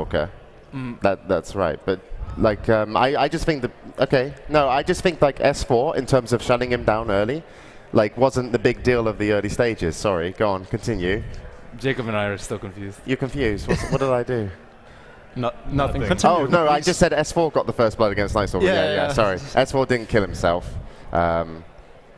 Stalker. That's right. But like, I just think that, okay, no, I just think like S4 in terms of shutting him down early, like wasn't the big deal of the early stages. Sorry, go on, continue. Jacob and I are still confused. You're confused. What did I do? Nothing. Continue, oh, no, please. I just said S4 got the first blood against Night Stalker. Yeah. Sorry. S4 didn't kill himself.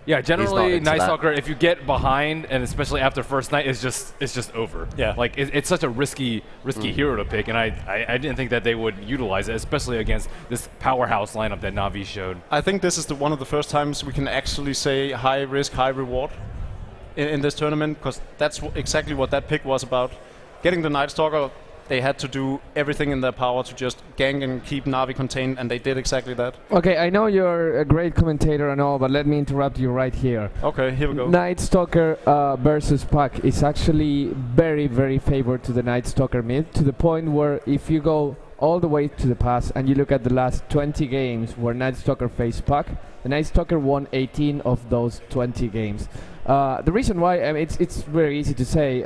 Yeah, generally, into Night that. Stalker, if you get behind, and especially after first night, it's just over. Yeah. Like, it's such a risky hero to pick, and I didn't think that they would utilize it, especially against this powerhouse lineup that Na'Vi showed. I think this is one of the first times we can actually say high risk, high reward in this tournament, because that's exactly what that pick was about. Getting the Night Stalker, they had to do everything in their power to just gank and keep Na'Vi contained, and they did exactly that. Okay, I know you're a great commentator and all, but let me interrupt you right here. Okay, here we go. Night Stalker versus Puck is actually very, very favored to the Night Stalker mid, to the point where if you go all the way to the past and you look at the last 20 games where Night Stalker faced Puck, the Night Stalker won 18 of those 20 games. The reason why, I mean, it's very easy to say,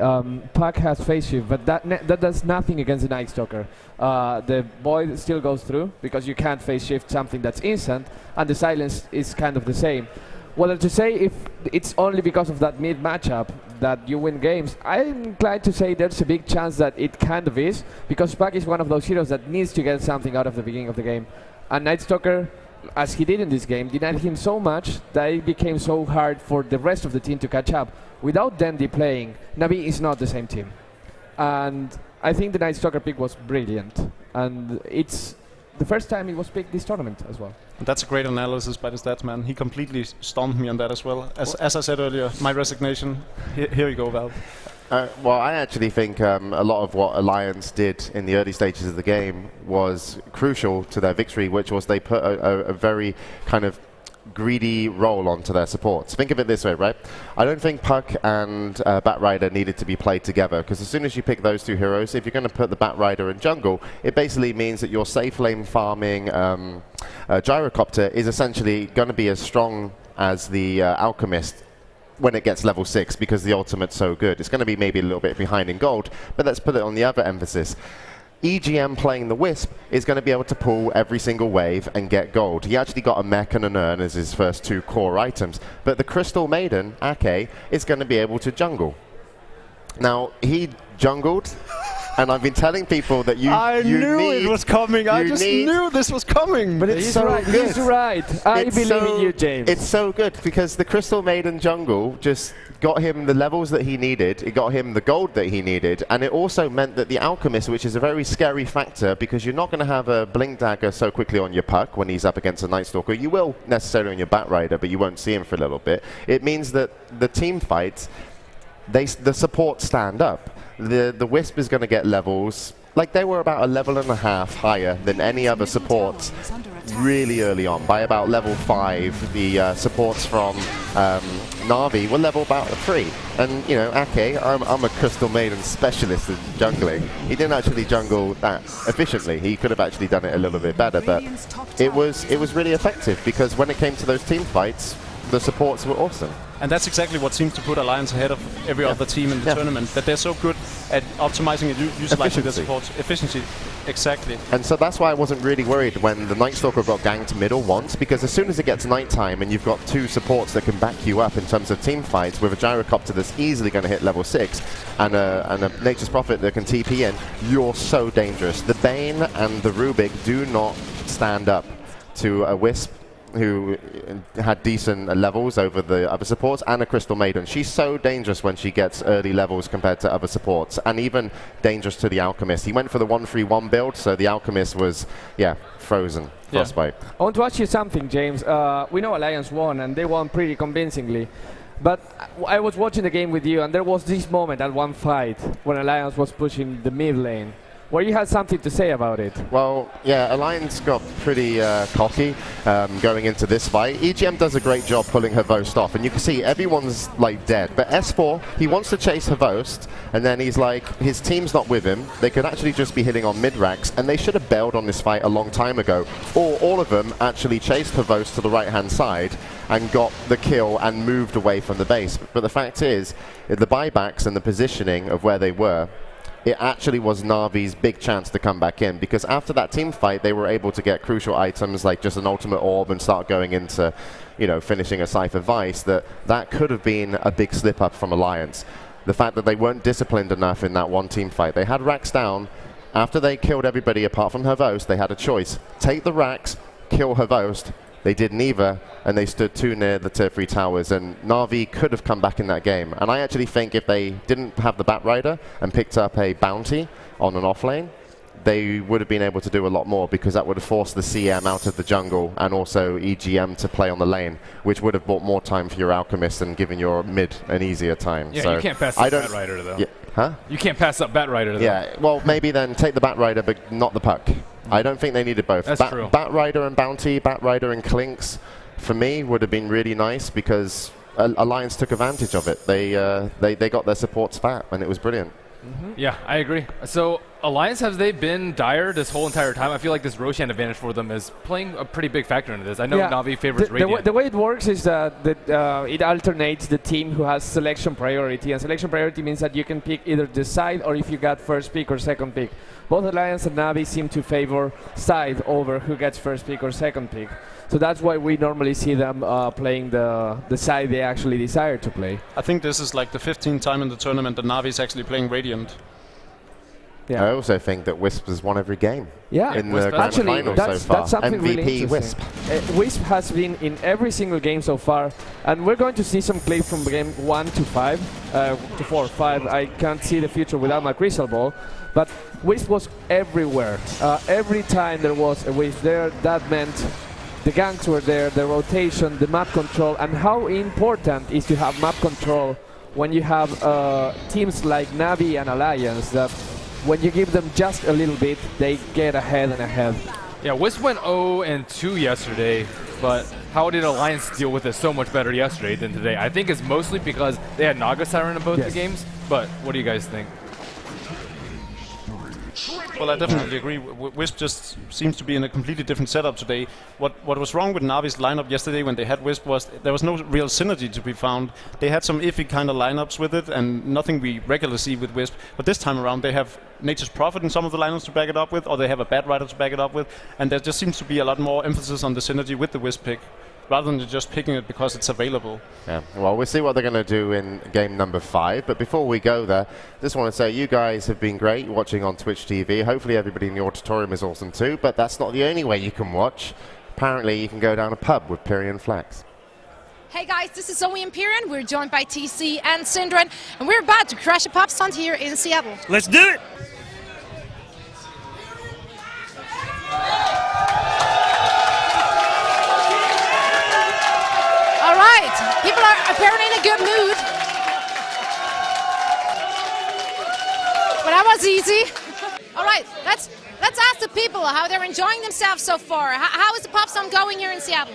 Puck has phase shift, but that does nothing against the Night Stalker. The Void still goes through, because you can't phase shift something that's instant, and the silence is kind of the same. Whether to say if it's only because of that mid matchup that you win games, I'm inclined to say there's a big chance that it kind of is, because Puck is one of those heroes that needs to get something out of the beginning of the game. And Night Stalker, as he did in this game, denied him so much that it became so hard for the rest of the team to catch up. Without Dandy playing, Na'Vi is not the same team. And I think the Night Stalker pick was brilliant. And it's the first time it was picked this tournament as well. That's a great analysis by the stats man. He completely stumped me on that as well. As I said earlier, my resignation. Here you go, Val. Well, I actually think a lot of what Alliance did in the early stages of the game was crucial to their victory, which was they put a very kind of greedy role onto their supports. Think of it this way, right? I don't think Puck and Batrider needed to be played together, because as soon as you pick those two heroes, if you're going to put the Batrider in jungle, it basically means that your safe lane farming Gyrocopter is essentially going to be as strong as the Alchemist when it gets level 6, because the ultimate's so good. It's going to be maybe a little bit behind in gold, but let's put it on the other emphasis. EGM playing the Wisp is going to be able to pull every single wave and get gold. He actually got a mech and an urn as his first 2 core items, but the Crystal Maiden, Ake, is going to be able to jungle. Now, he jungled, and I've been telling people that I knew it was coming. I just knew this was coming. But it's so right. He's right. I believe in you, James. It's so good, because the Crystal Maiden jungle just got him the levels that he needed, it got him the gold that he needed, and it also meant that the Alchemist, which is a very scary factor, because you're not going to have a Blink Dagger so quickly on your Puck when he's up against a Night Stalker. You will necessarily on your Batrider, but you won't see him for a little bit. It means that the team fights, the support stand up. The Wisp is going to get levels, like they were about a level and a half higher than any other supports really early on. By about level 5, the supports from Na'Vi were level about 3. And, you know, Ake, I'm a Crystal Maiden specialist in jungling. He didn't actually jungle that efficiently. He could have actually done it a little bit better, but it was really effective, because when it came to those team fights, the supports were awesome. And that's exactly what seems to put Alliance ahead of every other team in the tournament, that they're so good at optimizing and utilizing their supports. Efficiency, exactly. And so that's why I wasn't really worried when the Night Stalker got ganked middle once, because as soon as it gets nighttime and you've got 2 supports that can back you up in terms of team fights, with a Gyrocopter that's easily going to hit level 6 and a Nature's Prophet that can TP in, you're so dangerous. The Bane and the Rubik do not stand up to a Wisp who had decent levels over the other supports, and a Crystal Maiden. She's so dangerous when she gets early levels compared to other supports, and even dangerous to the Alchemist. He went for the 1-3-1 build, so the Alchemist was, frozen. Frostbite. I want to ask you something, James. We know Alliance won, and they won pretty convincingly. But I was watching the game with you, and there was this moment at one fight when Alliance was pushing the mid lane, where you had something to say about it. Well, yeah, Alliance got pretty cocky going into this fight. EGM does a great job pulling Havost off, and you can see everyone's like dead. But S4, he wants to chase Havost, and then he's like, his team's not with him. They could actually just be hitting on mid-racks, and they should have bailed on this fight a long time ago. Or all of them actually chased Havost to the right-hand side and got the kill and moved away from the base. But the fact is, the buybacks and the positioning of where they were it actually was Na'Vi's big chance to come back in, because after that team fight, they were able to get crucial items like just an ultimate orb and start going into, finishing a Cypher Vice. That could have been a big slip up from Alliance. The fact that they weren't disciplined enough in that one team fight. They had racks down. After they killed everybody apart from Hervost, they had a choice. Take the racks, kill Hervost. They did neither, and they stood too near the tier 3 towers, and Na'Vi could have come back in that game. And I actually think if they didn't have the Batrider and picked up a bounty on an offlane, they would have been able to do a lot more, because that would have forced the CM out of the jungle and also EGM to play on the lane, which would have bought more time for your Alchemist and given your mid an easier time. Yeah, so you can't pass up Batrider, though. Yeah, huh? You can't pass up Batrider, though. Yeah, well, maybe then take the Batrider, but not the puck. I don't think they needed both. That's true. Batrider and Bounty, Batrider and Clinks, for me, would have been really nice, because Alliance took advantage of it. They got their supports fat, and it was brilliant. Yeah, I agree. So Alliance, have they been dire this whole entire time? I feel like this Roshan advantage for them is playing a pretty big factor into this. I know Na'Vi favors Radiant. The way it works is that it alternates the team who has selection priority, and selection priority means that you can pick either the side or if you got first pick or second pick. Both Alliance and Na'Vi seem to favor side over who gets first pick or second pick. So that's why we normally see them playing the side they actually desire to play. I think this is like the 15th time in the tournament that Na'Vi is actually playing Radiant. Yeah. I also think that Wisp has won every game. Yeah, in the grand final so far. That's something MVP really Wisp. Wisp has been in every single game so far, and we're going to see some clips from game 1 to 5, to 4, 5. I can't see the future without my crystal ball, but Wisp was everywhere. Every time there was a Wisp there, that meant the ganks were there, the rotation, the map control, and how important is to have map control when you have teams like Na'Vi and Alliance that when you give them just a little bit, they get ahead and ahead. Yeah, Wisp went 0-2 yesterday, but how did Alliance deal with it so much better yesterday than today? I think it's mostly because they had Naga Siren in both the games, but what do you guys think? Well, I definitely agree. Wisp just seems to be in a completely different setup today. What was wrong with Na'Vi's lineup yesterday when they had Wisp was there was no real synergy to be found. They had some iffy kind of lineups with it and nothing we regularly see with Wisp. But this time around they have Nature's Prophet in some of the lineups to back it up with, or they have a Batrider to back it up with. And there just seems to be a lot more emphasis on the synergy with the Wisp pick, rather than just picking it because it's available. Yeah, well, we'll see what they're going to do in game number 5. But before we go there, just want to say you guys have been great watching on Twitch TV. Hopefully everybody in the auditorium is awesome too, but that's not the only way you can watch. Apparently you can go down a pub with Pyrian Flax. Hey guys, this is Zoe Empyrean. We're joined by TC and Syndren, and we're about to crash a pub stunt here in Seattle. Let's do it! People are apparently in a good mood. But that was easy. All right, let's ask the people how they're enjoying themselves so far. How is the pub stomp going here in Seattle?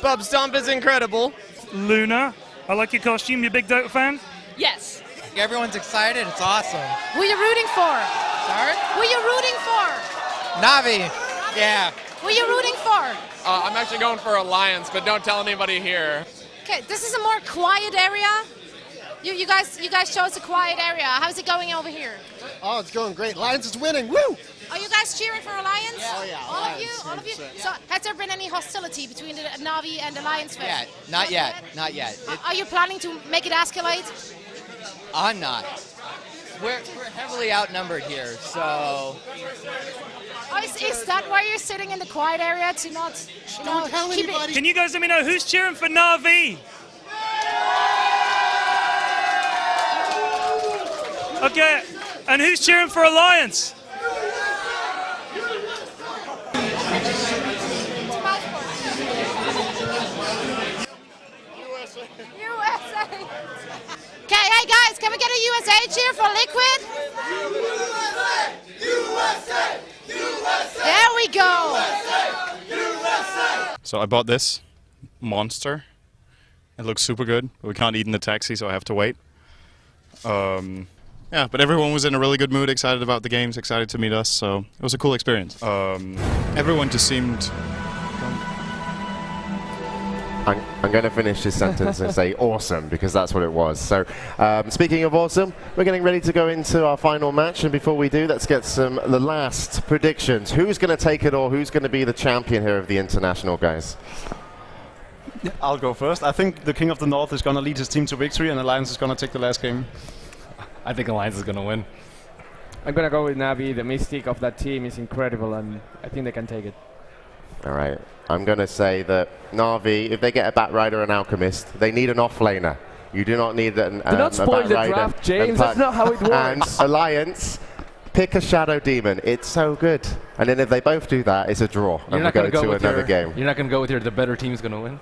Pub stomp is incredible. Luna, I like your costume. You a big Dota fan? Yes. Everyone's excited. It's awesome. Who are you rooting for? Sorry? Who are you rooting for? Navi. Yeah. Who are you rooting for? I'm actually going for Alliance, but don't tell anybody here. Okay, this is a more quiet area. You guys chose a quiet area. How's it going over here? Oh, it's going great. Alliance is winning. Woo! Are you guys cheering for Alliance? Yeah. Oh, yeah. All Alliance, of you? yeah. So, has there been any hostility between the Na'Vi and Alliance fans? Yeah, not yet. Not yet. Are you planning to make it escalate? I'm not. We're heavily outnumbered here, so. Oh, is that why you're sitting in the quiet area to not, Don't tell keep anybody. it? Can you guys let me know who's cheering for Na'Vi? Okay, and who's cheering for Alliance? USA. Okay, hey guys, can we get a USA cheer for Liquid? USA! There we go. So I bought this monster. It looks super good, but we can't eat in the taxi, so I have to wait. Yeah, but everyone was in a really good mood, excited about the games, excited to meet us, so it was a cool experience. Everyone just seemed... I'm going to finish this sentence and say awesome, because that's what it was. So, speaking of awesome, we're getting ready to go into our final match, and before we do, let's get the last predictions. Who's going to take it all? Who's going to be the champion here of the international, guys? I'll go first. I think the King of the North is going to lead his team to victory, and Alliance is going to take the last game. I think Alliance is going to win. I'm going to go with Navi. The mystique of that team is incredible, and I think they can take it. All right. I'm going to say that Na'Vi, if they get a Batrider and Alchemist, they need an offlaner. You do not need an Do not spoil the Batrider draft, James. That's not how it works. And Alliance, pick a Shadow Demon. It's so good. And then if they both do that, it's a draw. You're and not we going go to go to with another game. You're not going to go with the better team's going to win?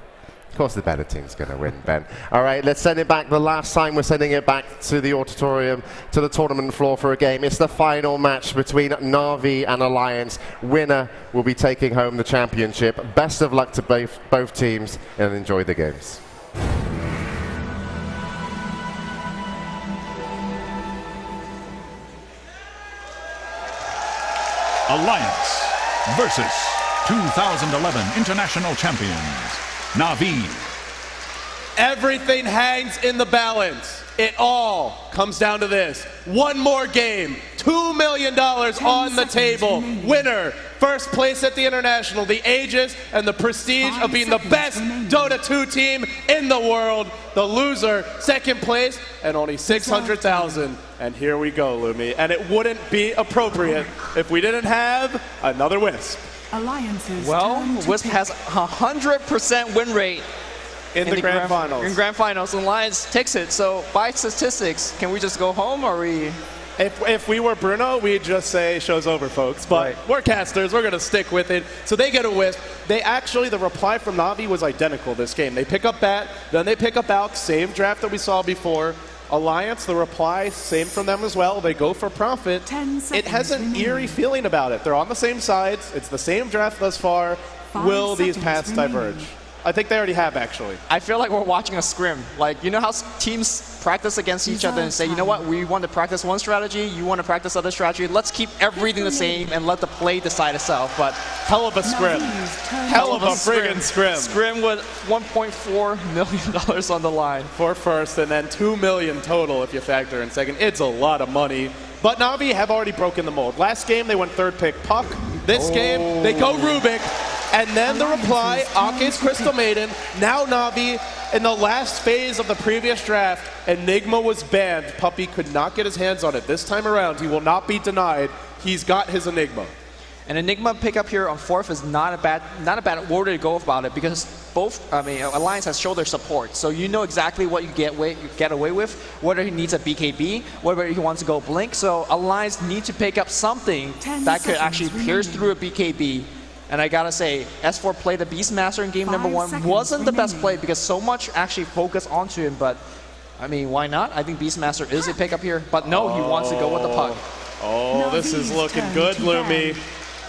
Of course the better team's going to win, Ben. All right, let's send it back. The last time we're sending it back to the auditorium, to the tournament floor for a game. It's the final match between Na'Vi and Alliance. Winner will be taking home the championship. Best of luck to both teams, and enjoy the games. Alliance versus 2011 international champions, Na'Vi. Everything hangs in the balance. It all comes down to this. One more game, $2 million on the table. Winner, first place at the International, the aegis and the prestige of being the best Dota 2 team in the world. The loser, second place, and only 600,000. And here we go, Lumi. And it wouldn't be appropriate if we didn't have another Wisp. Well, Wisp has 100% win rate in the grand finals. In grand finals, and Alliance takes it. So by statistics, can we just go home, or are we? If we were Bruno, we'd just say show's over, folks. But we're casters, we're going to stick with it. So they get a Wisp. They actually, the reply from Na'Vi was identical this game. They pick up Bat, then they pick up Alk, same draft that we saw before. Alliance, the reply, same from them as well. They go for Profit. It has an eerie feeling about it. They're on the same sides. It's the same draft thus far. Will these paths diverge? I think they already have, actually. I feel like we're watching a scrim. Like, you know how teams practice against each other and say, you know what, we want to practice one strategy, you want to practice other strategy, let's keep everything the same and let the play decide itself. But hell of a scrim. Hell of a friggin' scrim. Scrim with $1.4 million on the line. For first, and then $2 million total if you factor in second. It's a lot of money. But Na'Vi have already broken the mold. Last game, they went third pick Puck. This game, they go Rubik. And then the reply, Ake's Crystal Maiden. Now Na'Vi, in the last phase of the previous draft, Enigma was banned. Puppy could not get his hands on it. This time around, he will not be denied. He's got his Enigma. An Enigma pickup here on fourth is not a bad order to go about it, because Alliance has showed their support. So you know exactly what you get away with, whether he needs a BKB, whether he wants to go Blink. So Alliance need to pick up something that could actually pierce through a BKB. And I gotta say, S4 play the Beastmaster in game number 1 wasn't the best play because so much actually focused onto him, but I mean, why not? I think Beastmaster is a pickup here, but no, he wants to go with the Puck. Oh, this is looking good, Lumi.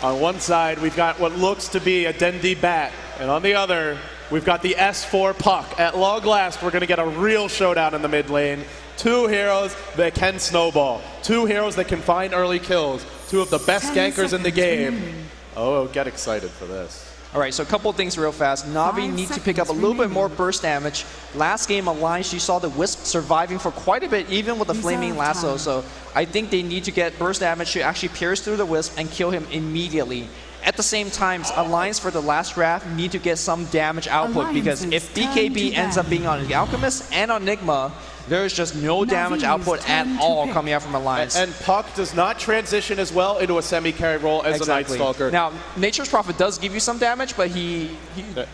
On one side, we've got what looks to be a Dendi Bat, and on the other, we've got the S4 Puck. At long last, we're gonna get a real showdown in the mid lane. Two heroes that can snowball. Two heroes that can find early kills. Two of the best gankers in the game. Oh, get excited for this. All right, so a couple of things real fast. Na'Vi need to pick up a little bit more burst damage. Last game, Alliance, you saw the Wisp surviving for quite a bit, even with the Flaming Lasso. So I think they need to get burst damage to actually pierce through the Wisp and kill him immediately. At the same time, Alliance for the last draft need to get some damage output, because if BKB ends up being on the Alchemist and on Enigma, there's just no damage output at all coming out from Alliance. And Puck does not transition as well into a semi-carry role as a Night Stalker. Now, Nature's Prophet does give you some damage, but he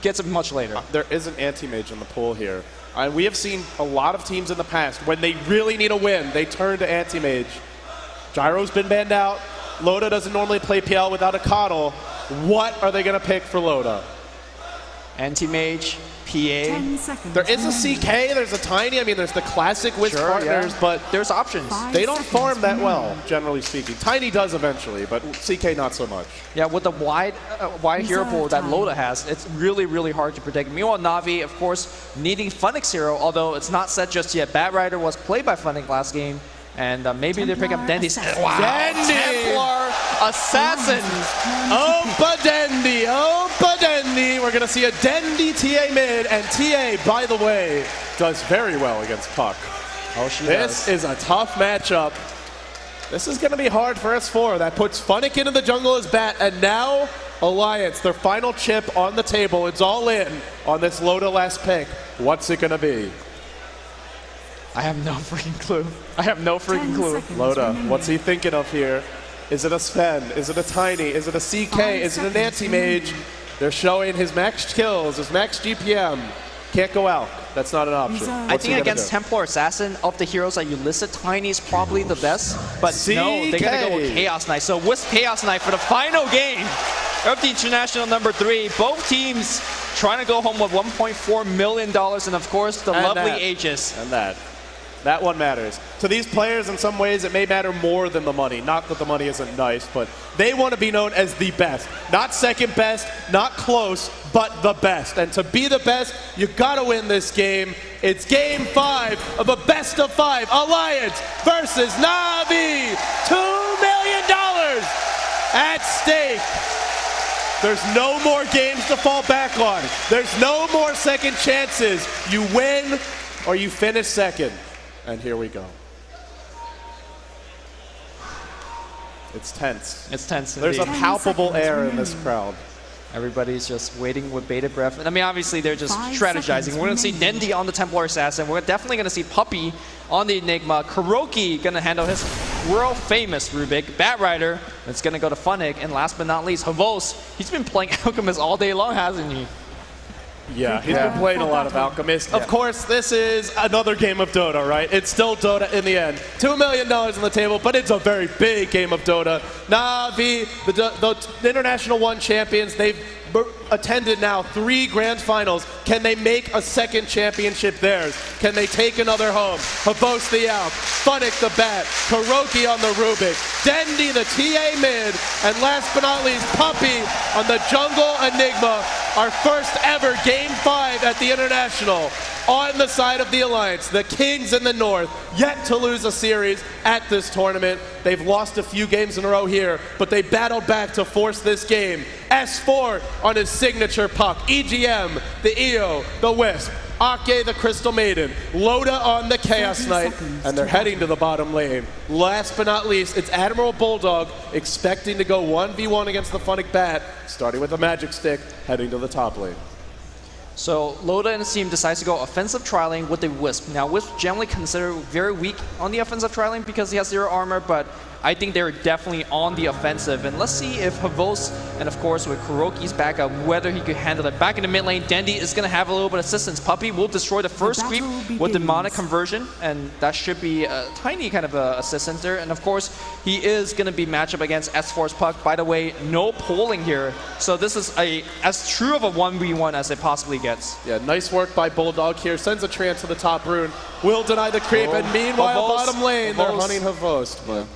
gets it much later. There is an anti-mage in the pool here. And we have seen a lot of teams in the past, when they really need a win, they turn to anti-mage. Gyro's been banned out. Loda doesn't normally play PL without a Coddle. What are they going to pick for Loda? Anti-mage, PA. There is a CK, there's a Tiny, I mean there's the classic Wisp partners, but there's options. They don't farm that well, generally speaking. Tiny does eventually, but CK not so much. Yeah, with the wide hero pool that Loda has, it's really, really hard to protect. Meanwhile, Na'Vi, of course, needing Funix hero, although it's not set just yet. Batrider was played by Funix last game, and maybe they pick up Dendi. Wow. Dendi! Templar Assassin! Opa Dendi! Opa Dendi! We're we're going to see a Dendi TA mid, and TA, by the way, does very well against Puck. Oh, she This does. is a tough matchup. This is going to be hard for S4. That puts Funnick into the jungle as bat, and now Alliance, their final chip on the table. It's all in on this Loda last pick. What's it going to be? I have no freaking clue. I have no freaking clue. Loda, what's he thinking of here? Is it a Sven? Is it a Tiny? Is it a CK? Is it a Nancy Mage? They're showing his max kills, his max GPM. Can't go out. That's not an option. I What's he think gonna against do? Templar Assassin, of the heroes that you listed, Tiny is probably the best. But no, they're going to go with CK. Chaos Knight. So with Chaos Knight for the final game of the International number 3, both teams trying to go home with $1.4 million. And of course, the And lovely that. Aegis. And that one matters. To these players, in some ways, it may matter more than the money. Not that the money isn't nice, but they want to be known as the best. Not second best, not close, but the best. And to be the best, you got to win this game. It's game 5 of a best of 5 Alliance versus Na'Vi. $2 million at stake. There's no more games to fall back on. There's no more second chances. You win or you finish second. And here we go. It's tense. It's tense. There's a indeed. palpable air in this crowd. Everybody's just waiting with bated breath. I mean, obviously, they're just strategizing. We're going to see Dendi on the Templar Assassin. We're definitely going to see Puppey on the Enigma. Kuroki going to handle his world-famous Rubik. Batrider, it's going to go to Funnick. And last but not least, Havos. He's been playing Alchemist all day long, hasn't he? Yeah, he's been playing a lot of Alchemist. Of course, this is another game of Dota, right? It's still Dota in the end. $2 million on the table, but it's a very big game of Dota. Na'Vi, the International 1 champions, they've attended now 3 grand finals. Can they make a second championship theirs? Can they take another home? Havos the Alp, Funnick the Bat, Kuroki on the Rubik, Dendi the TA mid, and last but not least, Puppey on the Jungle Enigma. Our first ever Game 5 at the International on the side of the Alliance. The Kings in the North, yet to lose a series at this tournament. They've lost a few games in a row here, but they battled back to force this game. S4 on his signature puck. EGM, the EO, the Wisp. Ake, the Crystal Maiden. Loda on the Chaos Knight, and they're heading to the bottom lane. Last but not least, it's Admiral Bulldog expecting to go 1v1 against the Funnick Bat, starting with the Magic Stick, heading to the top lane. So Loda and his team decides to go offensive trialing with the Wisp. Now Wisp generally considered very weak on the offensive trialing because he has 0 armor, but I think they're definitely on the offensive. And let's see if Havos, and of course with Kuroki's backup, whether he could handle it. Back in the mid lane, Dendi is going to have a little bit of assistance. Puppey will destroy the first creep with demonic conversion, and that should be a tiny kind of assistance there. And of course, he is going to be matched up against S4's Puck. By the way, no polling here. So this is as true of a 1v1 as it possibly gets. Yeah, nice work by Bulldog here. Sends a trance to the top rune. Will deny the creep, and meanwhile, Havos, bottom lane, they're Havos. hunting Havos, but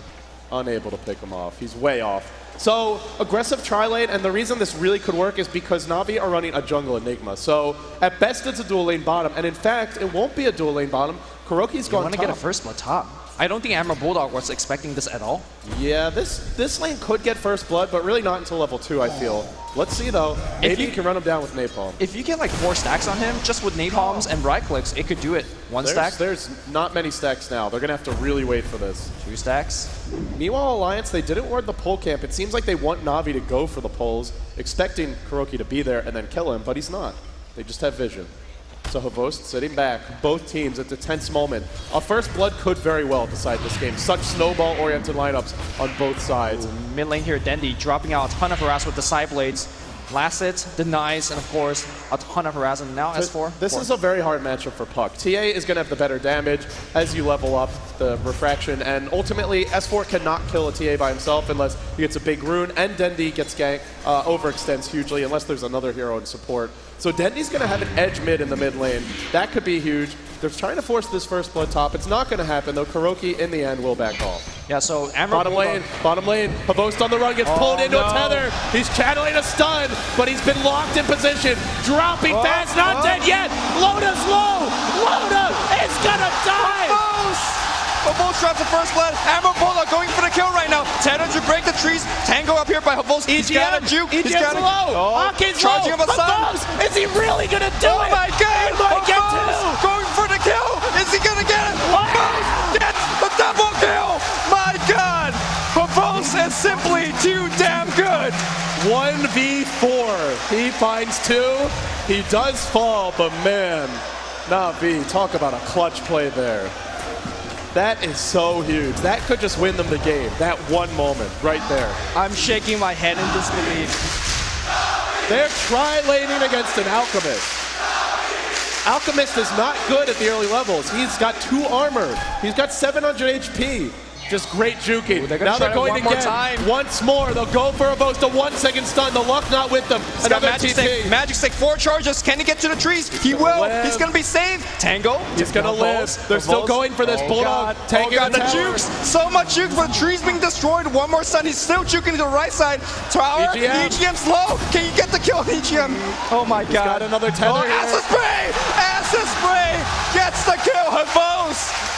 unable to pick him off. He's way off. So, aggressive tri-lane, and the reason this really could work is because Na'Vi are running a jungle Enigma. So, at best, it's a dual lane bottom, and in fact, it won't be a dual lane bottom. Kuroki's You going want to top. get a first blood top. I don't think Admiral Bulldog was expecting this at all. Yeah, this lane could get first blood, but really not until level 2, I feel. Let's see, though. Maybe you can run him down with Napalm. If you get like 4 stacks on him, just with napalms and right clicks, it could do it. 1 stack, There's not many stacks now. They're going to have to really wait for this. 2 stacks. Meanwhile, Alliance, they didn't ward the pole camp. It seems like they want Na'Vi to go for the poles, expecting Kuroki to be there and then kill him, but he's not. They just have vision. So Havos sitting back, both teams, it's a tense moment. A first blood could very well decide this game. Such snowball-oriented lineups on both sides. Mid lane here, Dendi dropping out a ton of harass with the side blades. Last hit, denies, and of course, a ton of harass. And now S4. This is a very hard matchup for Puck. TA is going to have the better damage as you level up the refraction, and ultimately S4 cannot kill a TA by himself unless he gets a big rune, and Dendi gets ganked, overextends hugely unless there's another hero in support. So Dendi's going to have an edge mid in the mid lane. That could be huge. They're trying to force this first blood top. It's not going to happen, though. Kuroki, in the end, will back off. Yeah, so Bottom lane. Havos on the run, gets pulled into a tether. He's channeling a stun, but he's been locked in position. Dropping fast, not dead yet. Loda's low. Loda is going to die. Havos drops the first blood. Amber Bulldog going for the kill right now. Tedder to break the trees. Tango up here by Havos. He's got a juke. He's got a low. Ake's charging low. of a sun. Is he really going to do it? Oh my god. He might get Havos two. going for the kill. Is he going to get it? Havos gets the double kill. My god. Havos is simply too damn good. 1v4. He finds 2. He does fall, but man, Na'Vi, talk about a clutch play there. That is so huge. That could just win them the game. That one moment right there. I'm shaking my head in disbelief. They're tri-laning against an Alchemist. Alchemist is not good at the early levels. He's got 2 armor. He's got 700 HP. Just great juking. Now they're going again. Once more, they'll go for a boast. A 1 second stun. The luck not with them. He's Another got Magic Stick. Magic Stick, 4 charges. Can he get to the trees? He will. He's going to be saved. Tango. He's going to live. They're still going for this Bulldog. Oh god, the jukes. So much juke for the trees being destroyed. 1 more stun. He's still juking to the right side. Tower. EGM's low. Can you get the kill on EGM? Oh my god. He's got another tether here. Acid Spray. Acid Spray gets the kill. Havos.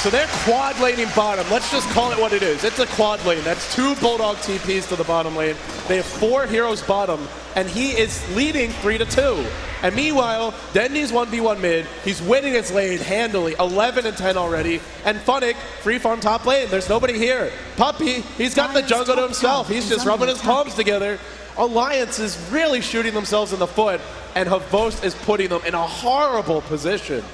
So they're quad laning bottom. Let's just call it what it is. It's a quad lane. That's 2 Bulldog TPs to the bottom lane. They have 4 heroes bottom, and he is leading 3-2. And meanwhile, Dendi's 1v1 mid. He's winning his lane handily, 11-10 already. And Funnick, free farm top lane. There's nobody here. Puppey, he's got the jungle to himself. He's just rubbing his palms together. Alliance is really shooting themselves in the foot, and Havos is putting them in a horrible position.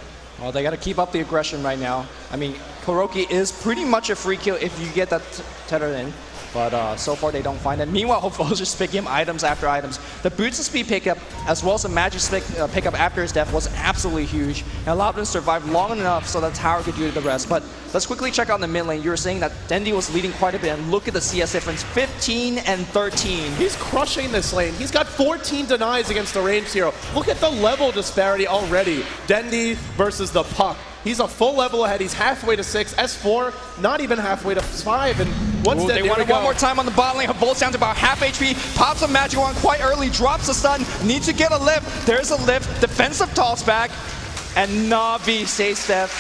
Well, they got to keep up the aggression right now. I mean, KuroKy is pretty much a free kill if you get that tether in. But so far they don't find it. Meanwhile, Havos just picking up items after items. The boots and speed pickup, as well as the magic stick pickup after his death, was absolutely huge and allowed him to survive long enough so that Tower could do the rest. But let's quickly check out the mid lane. You were saying that Dendi was leading quite a bit, and look at the CS difference, 15-13. He's crushing this lane. He's got 14 denies against the ranged hero. Look at the level disparity already. Dendi versus the Puck. He's a full level ahead. He's halfway to 6. S4, not even halfway to 5. And once they want it one more time on the bot lane. Havos down to about half HP. Pops a magic wand quite early. Drops the stun. Needs to get a lift. There's a lift. Defensive toss back. And Na'Vi stays death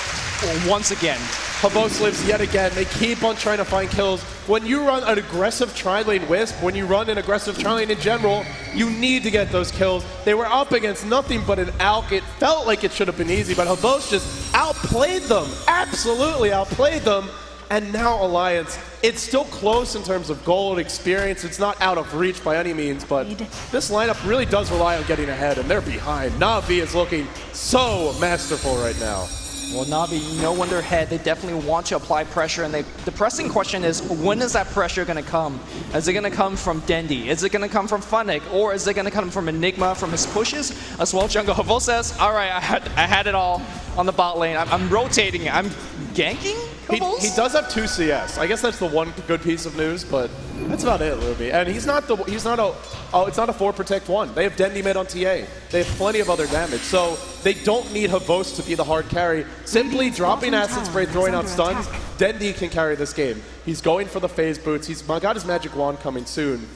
once again. Havos lives yet again. They keep on trying to find kills. When you run an aggressive tri-lane Wisp, when you run an aggressive tri-lane in general, you need to get those kills. They were up against nothing but an Alk. It felt like it should have been easy, but Havos just outplayed them. Absolutely outplayed them. And now Alliance, it's still close in terms of gold experience. It's not out of reach by any means, but this lineup really does rely on getting ahead, and they're behind. Na'Vi is looking so masterful right now. Well, Na'Vi, you know when they're ahead, they definitely want to apply pressure, and the pressing question is, when is that pressure going to come? Is it going to come from Dendi? Is it going to come from Funnick? Or is it going to come from Enigma, from his pushes? As well, Jungle Havos says, all right, I had it all on the bot lane. I'm rotating. I'm ganking Havos? He does have 2 CS. I guess that's the one good piece of news, but that's about it, Ruby. And it's not a 4 protect 1. They have Dendi mid on TA. They have plenty of other damage, so they don't need Havos to be the hard carry. Simply dropping Acid Spray, throwing out stuns, Dendi can carry this game. He's going for the phase boots. He's got his magic wand coming soon.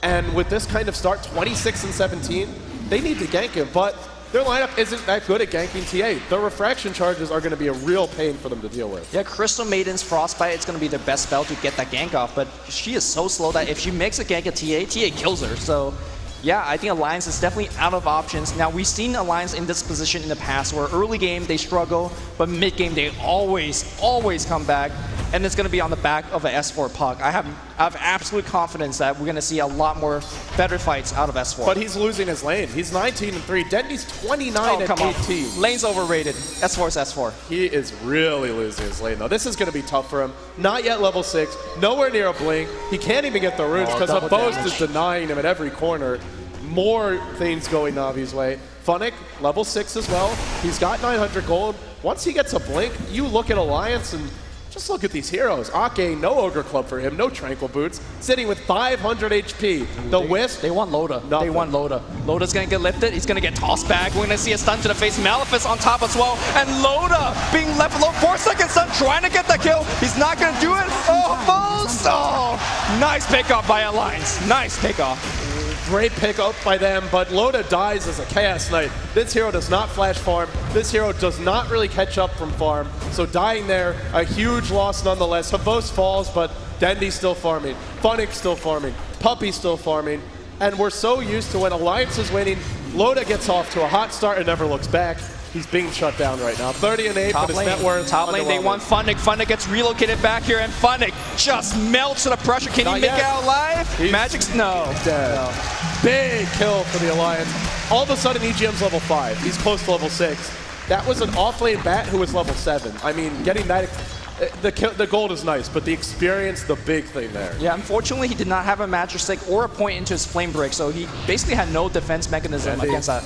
And with this kind of start, 26-17, they need to gank him, but their lineup isn't that good at ganking TA. The refraction charges are going to be a real pain for them to deal with. Yeah, Crystal Maiden's Frostbite is going to be their best spell to get that gank off, but she is so slow that if she makes a gank at TA kills her. So yeah, I think Alliance is definitely out of options. Now, we've seen Alliance in this position in the past where early game they struggle, but mid game they always come back. And it's going to be on the back of an S4 Puck. I have absolute confidence that we're going to see a lot more better fights out of S4. But he's losing his lane. He's 19-3. Dendi's 29-18. Lane's overrated. S4's S4. He is really losing his lane, though. This is going to be tough for him. Not yet level 6. Nowhere near a blink. He can't even get the roots because Havos is denying him at every corner. More things going Na'Vi's way. Funnick, level 6 as well. He's got 900 gold. Once he gets a blink, you look at Alliance and just look at these heroes. Ake, no Ogre Club for him, no Tranquil Boots, sitting with 500 HP. The Wisp. They want Loda. Nothing. They want Loda. Loda's going to get lifted. He's going to get tossed back. We're going to see a stun to the face. Malefice on top as well. And Loda being left alone. 4-second stun, trying to get the kill. He's not going to do it. Oh, Havos! Oh, nice pickoff by Alliance. Nice pickoff. Great pick up by them, but Loda dies as a Chaos Knight. This hero does not flash farm. This hero does not really catch up from farm. So dying there, a huge loss nonetheless. Havos falls, but Dendy's still farming. Funnick's still farming. Puppey's still farming. And we're so used to when Alliance is winning, Loda gets off to a hot start and never looks back. He's being shut down right now. 30-8, but his net worth. Top lane, they want Funnick. Funnick gets relocated back here, and Funnick just melts to the pressure. Can he make it out alive? Magic's no. Dead. No. Big kill for the Alliance. All of a sudden, EGM's level 5. He's close to level 6. That was an off-lane bat who was level 7. I mean, getting that... The gold is nice, but the experience, the big thing there. Yeah, unfortunately, he did not have a Magic Stick or a point into his Flame Break, so he basically had no defense mechanism against that.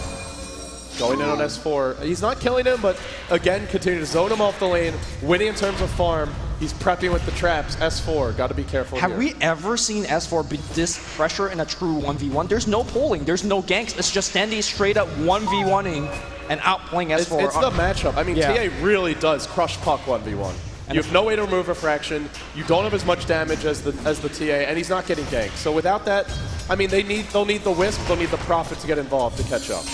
Going in on S4. He's not killing him, but again, continue to zone him off the lane, winning in terms of farm. He's prepping with the traps. S4, got to be careful Have here. we ever seen S4 be this pressure in a true 1v1? There's no pulling, there's no ganks. It's just Dendy straight up 1v1ing and outplaying S4. It's the matchup. I mean, TA really does crush Puck 1v1. You have no way to remove Refraction. You don't have as much damage as the TA, and he's not getting ganked. So without that, I mean, they'll need the Wisp, they'll need the Prophet to get involved to catch up.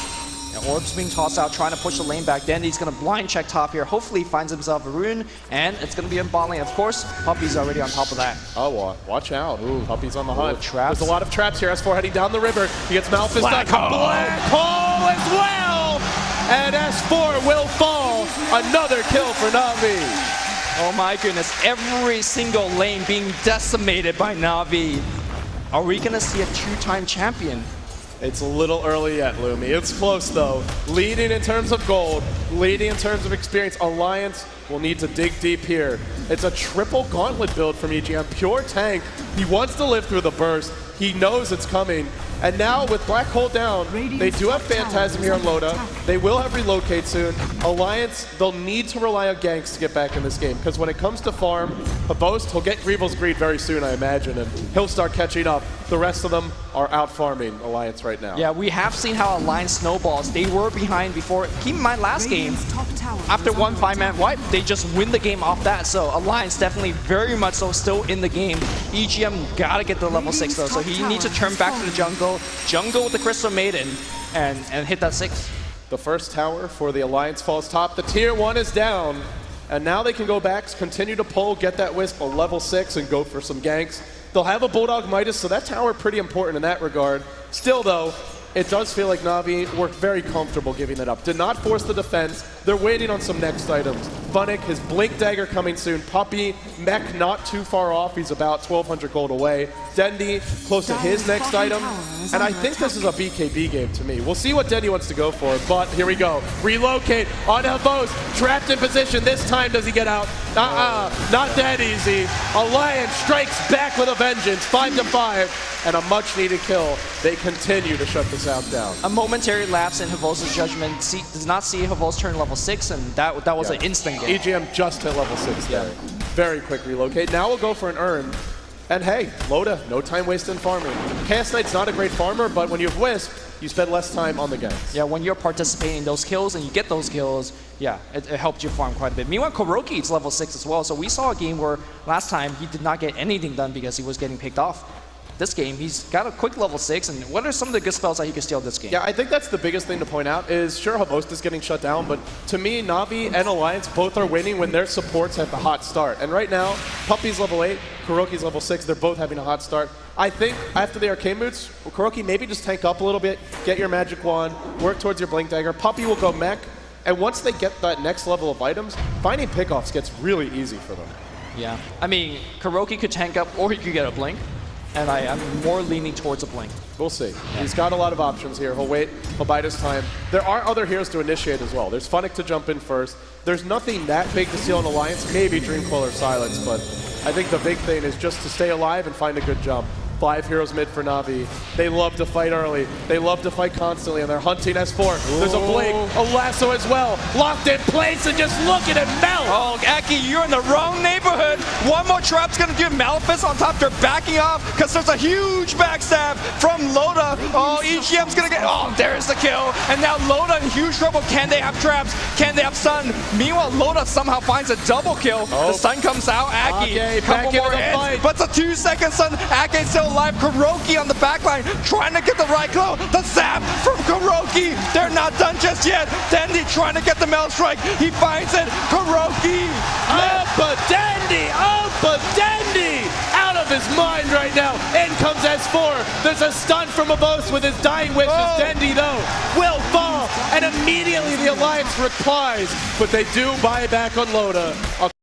Orb's being tossed out, trying to push the lane back. Dendy's going to blind check top here. Hopefully he finds himself a rune, and it's going to be in bot lane. Of course, Puppey's already on top of that. Oh, watch out. Ooh, Puppey's on the hunt. Traps. There's a lot of traps here. S4 heading down the river. He gets Malphus Black stuck. Hole. Black Hole as well! And S4 will fall. Another kill for Na'Vi. Oh my goodness, every single lane being decimated by Na'Vi. Are we going to see a two-time champion? It's a little early yet, Lumi. It's close, though. Leading in terms of gold, leading in terms of experience. Alliance will need to dig deep here. It's a triple gauntlet build from EGM. Pure tank. He wants to live through the burst. He knows it's coming. And now with Black Hole down, they do have Phantasm here on Loda. They will have Relocate soon. Alliance, they'll need to rely on ganks to get back in this game, because when it comes to farm, Habost, he'll get Greevil's Greed very soon, I imagine, and he'll start catching up. The rest of them are out farming Alliance right now. Yeah, we have seen how Alliance snowballs. They were behind before. Keep in mind, last game, after one 5-man wipe, they just win the game off that. So Alliance definitely very much so still in the game. EGM gotta get to level 6 though, so he needs to turn back to the jungle with the Crystal Maiden, and hit that 6. The first tower for the Alliance falls top. The tier 1 is down, and now they can go back, continue to pull, get that Wisp a level 6, and go for some ganks. They'll have a Bulldog Midas, so that tower pretty important in that regard. Still though, it does feel like Na'Vi were very comfortable giving that up. Did not force the defense. They're waiting on some next items. Funnick, his Blink Dagger coming soon. Puppey, Mech not too far off. He's about 1,200 gold away. Dendy, close to his next item. And I think this is a BKB game to me. We'll see what Dendy wants to go for, but here we go. Relocate on Havos, trapped in position. This time does he get out? Not that easy. Alliance strikes back with a vengeance, 5-5, and a much needed kill. They continue to shut this out down. A momentary lapse in Havos' judgment. Does not see Havos turn level 6, and that was an instant game. EGM just hit level 6 there. Very quick relocate. Now we'll go for an Urn. And hey, Loda, no time wasted in farming. Chaos Knight's not a great farmer, but when you have Wisp, you spend less time on the ganks. Yeah, when you're participating in those kills and you get those kills, yeah, it helps you farm quite a bit. Meanwhile, Kuroki is level 6 as well, so we saw a game where last time he did not get anything done because he was getting picked off. This game, he's got a quick level 6, and what are some of the good spells that he can steal this game? Yeah, I think that's the biggest thing to point out is, sure, Havos is getting shut down, but to me, Na'Vi and Alliance both are winning when their supports have the hot start. And right now, Puppey's level 8, Kuroki's level 6, they're both having a hot start. I think after the Arcane Moods, Kuroki maybe just tank up a little bit, get your Magic Wand, work towards your Blink Dagger. Puppey will go Mech, and once they get that next level of items, finding pickoffs gets really easy for them. Yeah, I mean, Kuroki could tank up, or he could get a Blink. And I'm more leaning towards a Blink. We'll see. Yeah. He's got a lot of options here. He'll wait. He'll bide his time. There are other heroes to initiate as well. There's Funnick to jump in first. There's nothing that big to steal an Alliance. Maybe Dreamcoil or Silence, but I think the big thing is just to stay alive and find a good jump. 5 heroes mid for Na'Vi. They love to fight early. They love to fight constantly, and they're hunting S4. Ooh. There's a Blink, a lasso as well. Locked in place, and just look at it melt. Oh, Aki, you're in the wrong neighborhood. One more trap's going to do Malphus on top. They're backing off because there's a huge backstab from Loda. Oh, EGM's going to get... Oh, there's the kill. And now Loda in huge trouble. Can they have traps? Can they have stun? Meanwhile, Loda somehow finds a double kill. Oh. The stun comes out. Aki, back into the fight. But it's a 2-second stun. Aki still alive. KuroKy on the backline trying to get the right glow. The zap from KuroKy. They're not done just yet. Dandy trying to get the Metal Strike. He finds it. KuroKy. Dandy! Dandy! Out of his mind right now. In comes S4. There's a stun from Abos with his dying wishes. Dandy, though, will fall. And immediately the Alliance replies. But they do buy back on Loda.